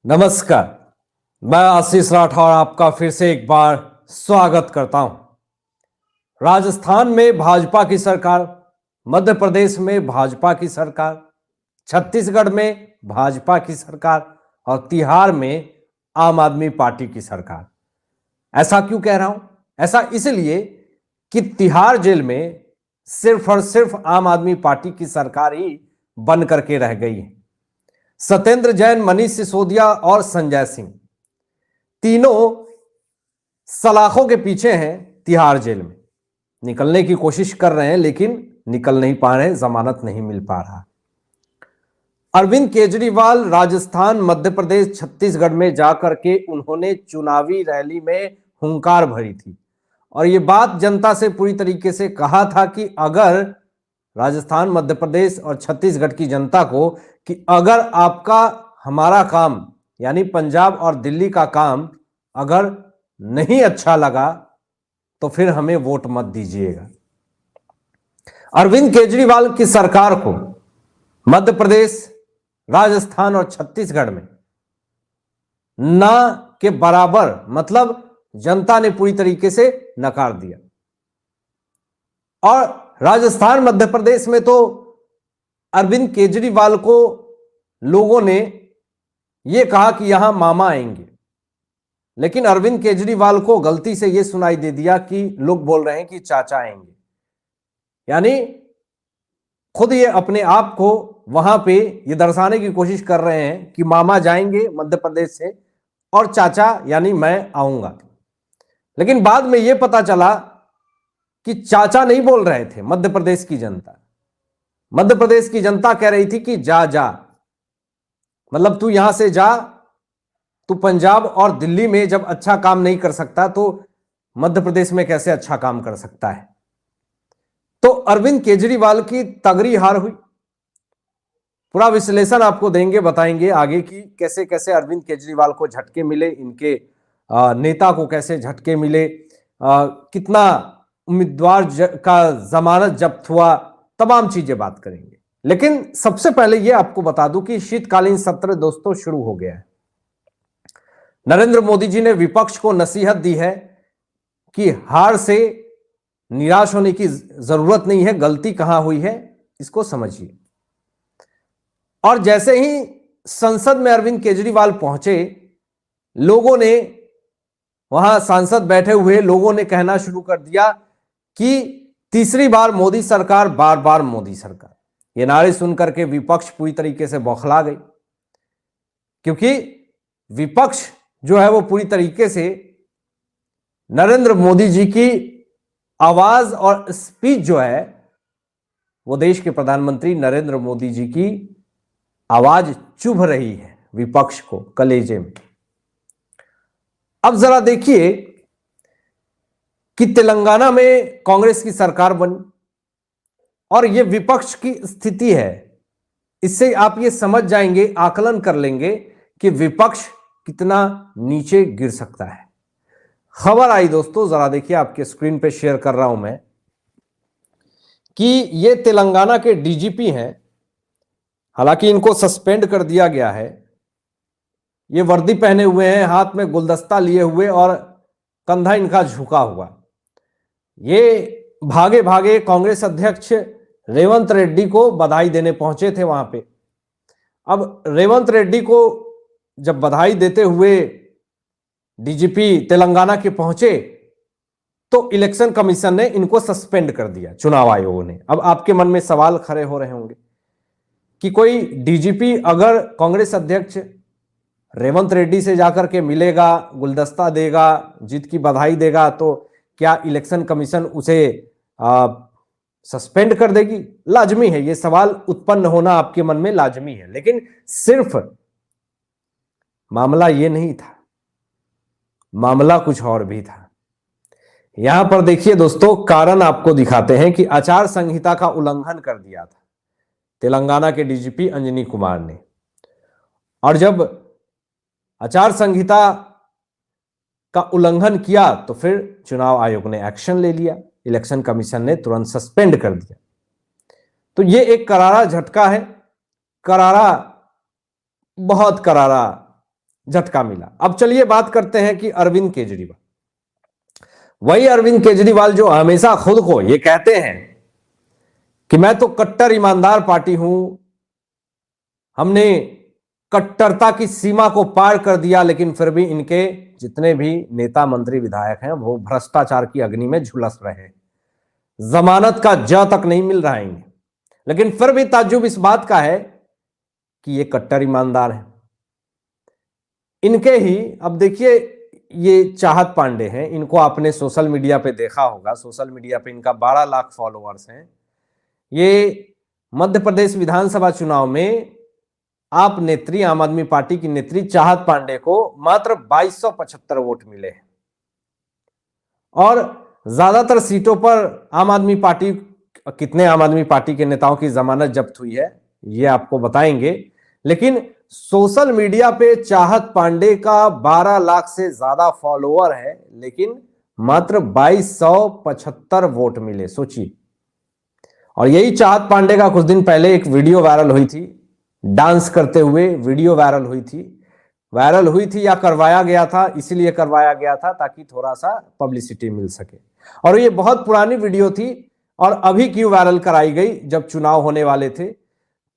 नमस्कार। मैं आशीष राठौर आपका फिर से एक बार स्वागत करता हूं। राजस्थान में भाजपा की सरकार, मध्य प्रदेश में भाजपा की सरकार, छत्तीसगढ़ में भाजपा की सरकार और तिहाड़ में आम आदमी पार्टी की सरकार। ऐसा क्यों कह रहा हूं? ऐसा इसलिए कि तिहाड़ जेल में सिर्फ और सिर्फ आम आदमी पार्टी की सरकार ही बन करके रह गई है। सत्येंद्र जैन, मनीष सिसोदिया और संजय सिंह तीनों सलाखों के पीछे हैं तिहाड़ जेल में। निकलने की कोशिश कर रहे हैं लेकिन निकल नहीं पा रहे, जमानत नहीं मिल पा रहा। अरविंद केजरीवाल राजस्थान, मध्य प्रदेश, छत्तीसगढ़ में जाकर के उन्होंने चुनावी रैली में हुंकार भरी थी और यह बात जनता से पूरी तरीके से कहा था कि अगर राजस्थान, मध्य प्रदेश और छत्तीसगढ़ की जनता को कि अगर आपका हमारा काम यानी पंजाब और दिल्ली का काम अगर नहीं अच्छा लगा तो फिर हमें वोट मत दीजिएगा। अरविंद केजरीवाल की सरकार को मध्य प्रदेश, राजस्थान और छत्तीसगढ़ में ना के बराबर मतलब जनता ने पूरी तरीके से नकार दिया। और राजस्थान, मध्य प्रदेश में तो अरविंद केजरीवाल को लोगों ने यह कहा कि यहां मामा आएंगे, लेकिन अरविंद केजरीवाल को गलती से यह सुनाई दे दिया कि लोग बोल रहे हैं कि चाचा आएंगे। यानी खुद ये अपने आप को वहां पे ये दर्शाने की कोशिश कर रहे हैं कि मामा जाएंगे मध्य प्रदेश से और चाचा यानी मैं आऊंगा। लेकिन बाद में यह पता चला कि चाचा नहीं बोल रहे थे मध्य प्रदेश की जनता। मध्य प्रदेश की जनता कह रही थी कि जा जा, मतलब तू यहां से जा, तू पंजाब और दिल्ली में जब अच्छा काम नहीं कर सकता तो मध्य प्रदेश में कैसे अच्छा काम कर सकता है। तो अरविंद केजरीवाल की तगड़ी हार हुई। पूरा विश्लेषण आपको देंगे, बताएंगे आगे की कैसे कैसे अरविंद केजरीवाल को झटके मिले, इनके नेता को कैसे झटके मिले, कितना उम्मीदवार का जमानत जब्त हुआ, तमाम चीजें बात करेंगे। लेकिन सबसे पहले यह आपको बता दूं कि शीतकालीन सत्र दोस्तों शुरू हो गया है। नरेंद्र मोदी जी ने विपक्ष को नसीहत दी है कि हार से निराश होने की जरूरत नहीं है, गलती कहां हुई है इसको समझिए। और जैसे ही संसद में अरविंद केजरीवाल पहुंचे, लोगों ने वहां सांसद बैठे हुए लोगों ने कहना शुरू कर दिया कि तीसरी बार मोदी सरकार, बार बार मोदी सरकार। ये नारे सुनकर के विपक्ष पूरी तरीके से बौखला गई, क्योंकि विपक्ष जो है वो पूरी तरीके से नरेंद्र मोदी जी की आवाज और स्पीच जो है वो देश के प्रधानमंत्री नरेंद्र मोदी जी की आवाज चुभ रही है विपक्ष को कलेजे में। अब जरा देखिए कि तेलंगाना में कांग्रेस की सरकार बनी और यह विपक्ष की स्थिति है। इससे आप ये समझ जाएंगे, आकलन कर लेंगे कि विपक्ष कितना नीचे गिर सकता है। खबर आई दोस्तों, जरा देखिए, आपके स्क्रीन पे शेयर कर रहा हूं मैं कि ये तेलंगाना के डीजीपी हैं। हालांकि इनको सस्पेंड कर दिया गया है। ये वर्दी पहने हुए हैं, हाथ में गुलदस्ता लिए हुए और कंधा इनका झुका हुआ। ये भागे भागे कांग्रेस अध्यक्ष रेवंत रेड्डी को बधाई देने पहुंचे थे वहां पे। अब रेवंत रेड्डी को जब बधाई देते हुए डीजीपी तेलंगाना के पहुंचे तो इलेक्शन कमीशन ने इनको सस्पेंड कर दिया, चुनाव आयोग ने। अब आपके मन में सवाल खड़े हो रहे होंगे कि कोई डीजीपी अगर कांग्रेस अध्यक्ष रेवंत रेड्डी से जाकर के मिलेगा, गुलदस्ता देगा, जीत की बधाई देगा, तो क्या इलेक्शन कमीशन उसे सस्पेंड कर देगी? लाजमी है, यह सवाल उत्पन्न होना आपके मन में लाजमी है। लेकिन सिर्फ मामला यह नहीं था, मामला कुछ और भी था। यहां पर देखिए दोस्तों, कारण आपको दिखाते हैं कि आचार संहिता का उल्लंघन कर दिया था तेलंगाना के डीजीपी अंजनी कुमार ने। और जब आचार संहिता का उल्लंघन किया तो फिर चुनाव आयोग ने एक्शन ले लिया, इलेक्शन कमीशन ने तुरंत सस्पेंड कर दिया। तो यह एक करारा झटका है, करारा, बहुत करारा झटका मिला। अब चलिए बात करते हैं कि अरविंद केजरीवाल, वही अरविंद केजरीवाल जो हमेशा खुद को ये कहते हैं कि मैं तो कट्टर ईमानदार पार्टी हूं, हमने कट्टरता की सीमा को पार कर दिया, लेकिन फिर भी इनके जितने भी नेता मंत्री विधायक हैं वो भ्रष्टाचार की अग्नि में झुलस रहे हैं, जमानत का ज तक नहीं मिल रहा है इन्हें। लेकिन फिर भी ताज्जुब इस बात का है कि ये कट्टर ईमानदार है। इनके ही, अब देखिए, ये चाहत पांडे हैं, इनको आपने सोशल मीडिया पे देखा होगा, सोशल मीडिया पे इनका 12 लाख फॉलोअर्स हैं। ये मध्य प्रदेश विधानसभा चुनाव में आप नेत्री, आम आदमी पार्टी की नेत्री चाहत पांडे को मात्र 2275 वोट मिले हैं और ज्यादातर सीटों पर आम आदमी पार्टी, कितने आम आदमी पार्टी के नेताओं की जमानत जब्त हुई है ये आपको बताएंगे। लेकिन सोशल मीडिया पे चाहत पांडे का 12 लाख से ज्यादा फॉलोअर है, लेकिन मात्र 2275 वोट मिले, सोचिए। और यही चाहत पांडे का कुछ दिन पहले एक वीडियो वायरल हुई थी, डांस करते हुए वीडियो वायरल हुई थी या करवाया गया था, इसलिए करवाया गया था ताकि थोड़ा सा पब्लिसिटी मिल सके। और ये बहुत पुरानी वीडियो थी और अभी क्यों वायरल कराई गई जब चुनाव होने वाले थे।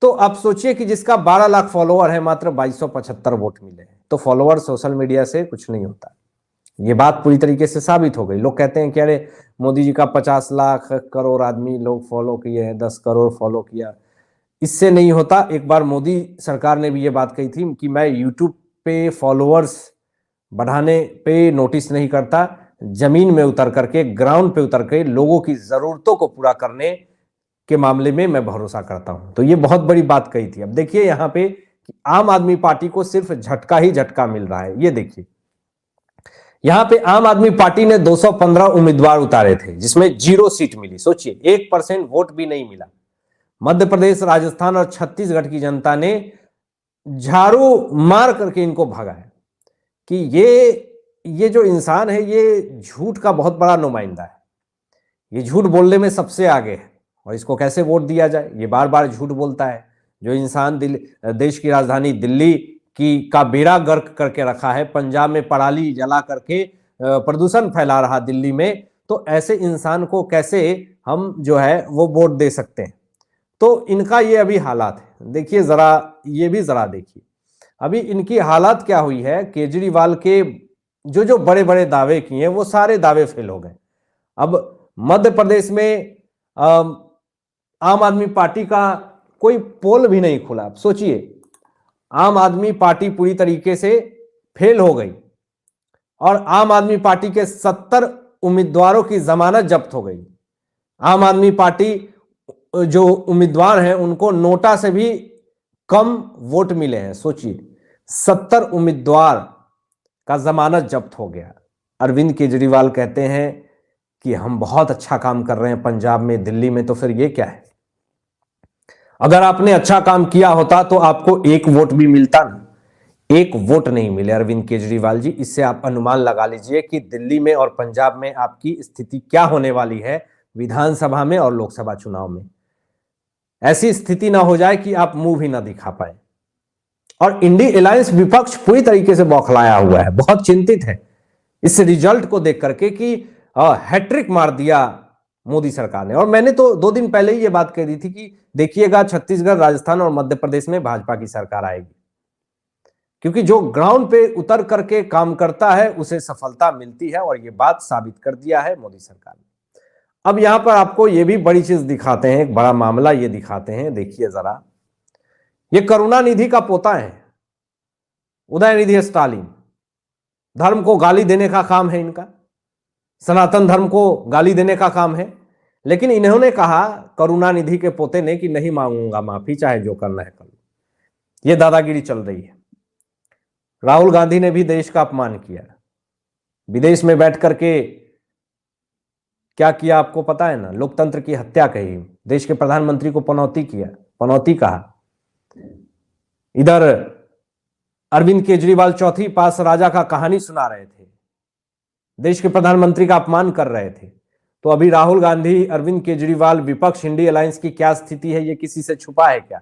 तो आप सोचिए कि जिसका 12 लाख फॉलोअर है, मात्र 2275 वोट मिले हैं। तो फॉलोअर सोशल मीडिया से कुछ नहीं होता। ये बात पूरी तरीके से साबित हो गई। लोग कहते हैं कि अरे मोदी जी का 50 लाख करोड़ आदमी लोग फॉलो किए हैं, 10 करोड़ फॉलो किया, इससे नहीं होता। एक बार मोदी सरकार ने भी ये बात कही थी कि मैं यूट्यूब पे फॉलोअर्स बढ़ाने पे नोटिस नहीं करता, जमीन में उतर करके, ग्राउंड पे उतर के लोगों की जरूरतों को पूरा करने के मामले में मैं भरोसा करता हूं। तो ये बहुत बड़ी बात कही थी। अब देखिए यहां पे कि आम आदमी पार्टी को सिर्फ झटका ही झटका मिल रहा है। ये देखिए यहां पे आम आदमी पार्टी ने 215 उम्मीदवार उतारे थे, जिसमें 0 सीट मिली। सोचिए 1% वोट भी नहीं मिला। मध्य प्रदेश, राजस्थान और छत्तीसगढ़ की जनता ने झाड़ू मार करके इनको भगाया कि ये जो इंसान है ये झूठ का बहुत बड़ा नुमाइंदा है, ये झूठ बोलने में सबसे आगे है और इसको कैसे वोट दिया जाए। ये बार बार झूठ बोलता है। जो इंसान देश की राजधानी दिल्ली की का बेड़ा गर्क करके रखा है, पंजाब में पराली जला करके प्रदूषण फैला रहा दिल्ली में, तो ऐसे इंसान को कैसे हम जो है वो वोट दे सकते हैं। तो इनका ये अभी हालात है। देखिए जरा, ये भी जरा देखिए अभी इनकी हालात क्या हुई है। केजरीवाल के जो बड़े बड़े दावे किए वो सारे दावे फेल हो गए। अब मध्य प्रदेश में आम आदमी पार्टी का कोई पोल भी नहीं खुला। आप सोचिए, आम आदमी पार्टी पूरी तरीके से फेल हो गई और आम आदमी पार्टी के 70 उम्मीदवारों की जमानत जब्त हो गई। आम आदमी पार्टी जो उम्मीदवार हैं उनको नोटा से भी कम वोट मिले हैं। सोचिए 70 उम्मीदवार का जमानत जब्त हो गया। अरविंद केजरीवाल कहते हैं कि हम बहुत अच्छा काम कर रहे हैं पंजाब में, दिल्ली में, तो फिर ये क्या है। अगर आपने अच्छा काम किया होता तो आपको एक वोट भी मिलता ना। एक वोट नहीं मिले अरविंद केजरीवाल जी। इससे आप अनुमान लगा लीजिए कि दिल्ली में और पंजाब में आपकी स्थिति क्या होने वाली है विधानसभा में और लोकसभा चुनाव में। ऐसी स्थिति ना हो जाए कि आप मुंह भी ना दिखा पाए। और इंडी अलायंस विपक्ष पूरी तरीके से बौखलाया हुआ है, बहुत चिंतित है इस रिजल्ट को देख करके कि हैट्रिक मार दिया मोदी सरकार ने। और मैंने तो 2 दिन पहले ही ये बात कह दी थी कि देखिएगा छत्तीसगढ़, राजस्थान और मध्य प्रदेश में भाजपा की सरकार आएगी, क्योंकि जो ग्राउंड पे उतर करके काम करता है उसे सफलता मिलती है। और ये बात साबित कर दिया है मोदी सरकार ने। अब यहां पर आपको ये भी बड़ी चीज दिखाते हैं, एक बड़ा मामला ये दिखाते हैं। देखिए जरा, ये करुणानिधि का पोता है उदयनिधि स्टालिन। धर्म को गाली देने का काम है इनका, सनातन धर्म को गाली देने का काम है। लेकिन इन्होंने कहा करुणानिधि के पोते ने कि नहीं मांगूंगा माफी, चाहे जो करना है कर लो। ये दादागिरी चल रही है। राहुल गांधी ने भी देश का अपमान किया, विदेश में बैठ करके क्या किया आपको पता है ना, लोकतंत्र की हत्या कही, देश के प्रधानमंत्री को पनौती कहा। इधर अरविंद केजरीवाल चौथी पास राजा का कहानी सुना रहे थे, देश के प्रधानमंत्री का अपमान कर रहे थे। तो अभी राहुल गांधी, अरविंद केजरीवाल, विपक्ष, इंडी अलायंस की क्या स्थिति है, ये किसी से छुपा है क्या।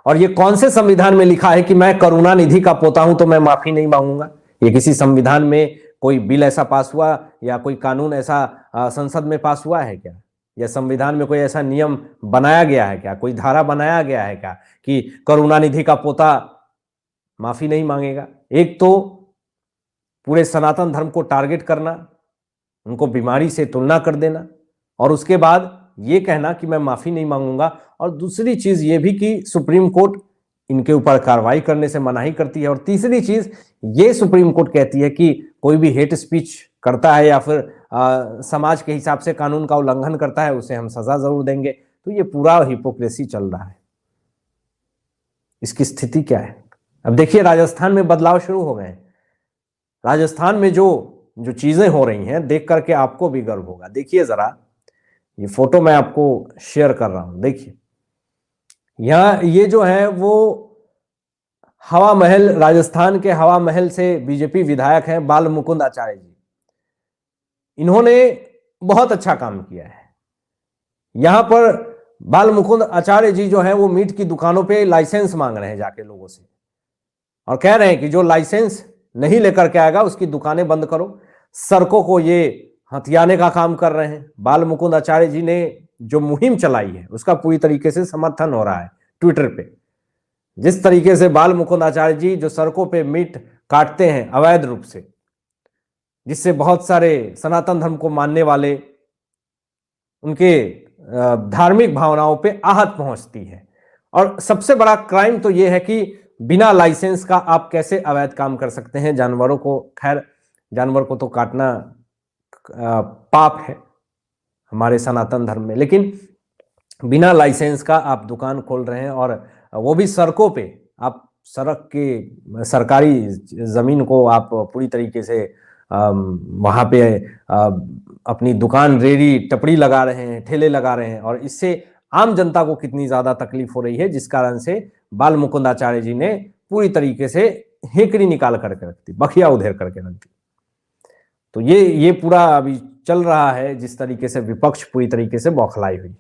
और ये कौन से संविधान में लिखा है कि मैं करुणानिधि का पोता हूं तो मैं माफी नहीं मांगूंगा? ये किसी संविधान में कोई बिल ऐसा पास हुआ या कोई कानून ऐसा संसद में पास हुआ है क्या? या संविधान में कोई ऐसा नियम बनाया गया है क्या? कोई धारा बनाया गया है क्या कि करुणानिधि का पोता माफी नहीं मांगेगा? एक तो पूरे सनातन धर्म को टारगेट करना, उनको बीमारी से तुलना कर देना, और उसके बाद ये कहना कि मैं माफी नहीं मांगूंगा। और दूसरी चीज ये भी कि सुप्रीम कोर्ट इनके ऊपर कार्रवाई करने से मनाही करती है। और तीसरी चीज ये सुप्रीम कोर्ट कहती है कि कोई भी हेट स्पीच करता है या फिर समाज के हिसाब से कानून का उल्लंघन करता है, उसे हम सजा जरूर देंगे। तो ये पूरा हिपोक्रेसी चल रहा है। इसकी स्थिति क्या है? अब देखिए, राजस्थान में बदलाव शुरू हो गए हैं। राजस्थान में जो चीजें हो रही हैं देख करके आपको भी गर्व होगा। देखिए जरा, ये फोटो मैं आपको शेयर कर रहा हूं। देखिए, यहां ये जो है वो हवा महल, राजस्थान के हवा महल से बीजेपी विधायक हैं बाल मुकुंद आचार्य जी। इन्होंने बहुत अच्छा काम किया है। यहां पर बाल मुकुंद आचार्य जी जो है वो मीट की दुकानों पे लाइसेंस मांग रहे हैं जाके लोगों से, और कह रहे हैं कि जो लाइसेंस नहीं लेकर के आएगा उसकी दुकानें बंद करो। सड़कों को ये हथियाने का काम कर रहे हैं। बाल मुकुंद आचार्य जी ने जो मुहिम चलाई है उसका पूरी तरीके से समर्थन हो रहा है ट्विटर पे। जिस तरीके से बाल मुकुंद आचार्य जी जो सड़कों पे मीट काटते हैं अवैध रूप से, जिससे बहुत सारे सनातन धर्म को मानने वाले उनके धार्मिक भावनाओं पे आहत पहुंचती है। और सबसे बड़ा क्राइम तो यह है कि बिना लाइसेंस का आप कैसे अवैध काम कर सकते हैं जानवरों को। खैर, जानवर को तो काटना पाप है हमारे सनातन धर्म में, लेकिन बिना लाइसेंस का आप दुकान खोल रहे हैं, और वो भी सड़कों पे। आप सड़क के सरकारी जमीन को आप पूरी तरीके से वहां पे अपनी दुकान, रेड़ी, टपड़ी लगा रहे हैं, ठेले लगा रहे हैं, और इससे आम जनता को कितनी ज्यादा तकलीफ हो रही है, जिस कारण से बाल मुकुंद आचार्य जी ने पूरी तरीके से हेकड़ी निकाल करके रख दी, बखिया उधेर करके रख दी। तो ये पूरा अभी चल रहा है, जिस तरीके से विपक्ष पूरी तरीके से बौखलाई हुई है।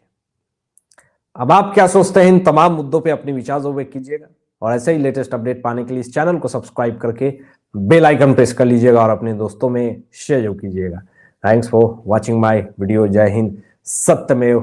अब आप क्या सोचते हैं इन तमाम मुद्दों पे अपने विचार व्यक्त कीजिएगा, और ऐसे ही लेटेस्ट अपडेट पाने के लिए इस चैनल को सब्सक्राइब करके बेल आइकन प्रेस कर लीजिएगा और अपने दोस्तों में शेयर कीजिएगा। Thanks for watching my video. जय हिंद, सत्यमेव